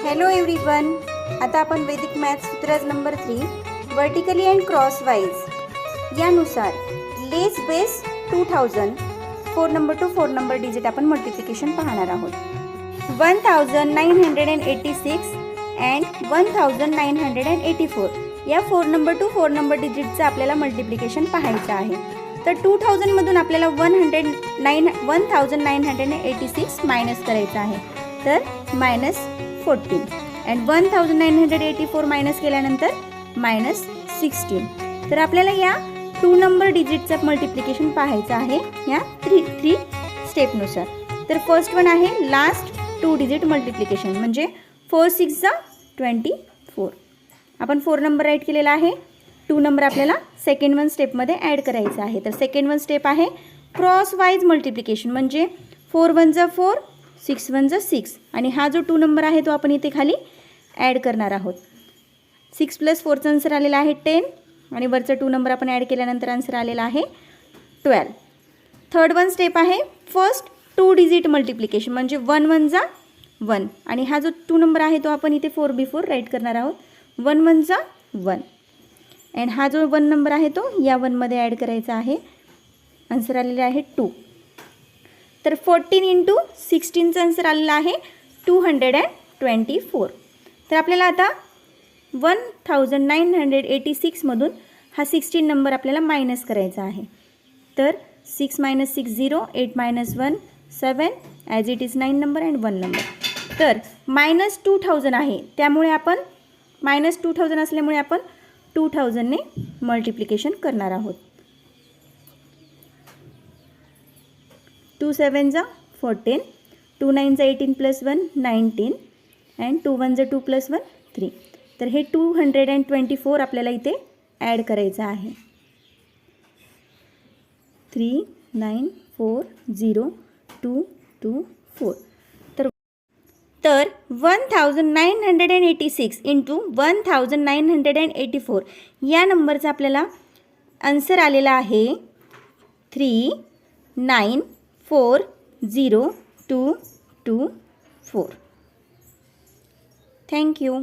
Hello everyone, आता आपण वैदिक मॅथ्स सूत्र नंबर 3 वर्टिकली अँड क्रॉसवाईज यानुसार less base 2000 4 number to 4 number digit आपण मल्टिप्लिकेशन पाहणार आहोत. 1986 अँड 1984 या 4 नंबर टू 4 नंबर डिजिटचं आपल्याला मल्टिप्लिकेशन पाहायचं आहे. तर 2000 मधून आपल्याला 1986 मायनस करायचं आहे. तर -14 अँड 1984 मायनस केल्यानंतर -16. तर आपल्याला या 2 नंबर डिजिटचं मल्टिप्लिकेशन पाहायचं आहे या 3 स्टेपनुसार. तर फर्स्ट वन आहे लास्ट 2 डिजिट मल्टिप्लिकेशन, म्हणजे 4 6 24. आपण 4 नंबर राईट केलेला आहे. 2 नंबर आपल्याला सेकंड वन स्टेपमध्ये ॲड करायचं आहे. तर सेकंड वन स्टेप आहे क्रॉस वाईज मल्टिप्लिकेशन, म्हणजे 4 1 जा 4 6 1 जा 6 आणि हा जो 2 नंबर आहे तो आपण इथे खाली ॲड करणार आहोत. 6 + 4चा आन्सर आलेला आहे 10 आणि वरचा 2 नंबर आपण ॲड केल्यानंतर आन्सर आलेला आहे 12. थर्ड वन स्टेप आहे फर्स्ट 2 डिजिट मल्टिप्लिकेशन, म्हणजे 1 1 जा 1 आणि हा जो 2 नंबर आहे तो आपण इथे 4 बिफोर राईट करणार आहोत. 1 1 जा 1 अँड हा जो 1 नंबर आहे तो या 1 मध्ये ॲड करायचा आहे. आन्सर आलेला आहे 2. तर 14 × 16चा आन्सर आलेला आहे 224. तर आपल्याला आता 1986 मधून हा 16 नंबर आपल्याला मायनस करायचा आहे. तर 6 - 6 0 8 - 1 7 as it is 9 number and 1 number. तर -2000 आहे, त्यामुळे आपण -2000 असल्यामुळे आपण 2000 ने मल्टिप्लिकेशन करणार आहोत. 2 7 जा 14 2 9 जा 18 + 1 19 अँड 2 1 जा 2 + 1 3. तर हे 224 आपल्याला इथे ॲड करायचं आहे. 3 9 4 0 2 2 4. तर 1986 × 1984 या नंबरचा आपल्याला आन्सर आलेला आहे 3940224. थँक्यू.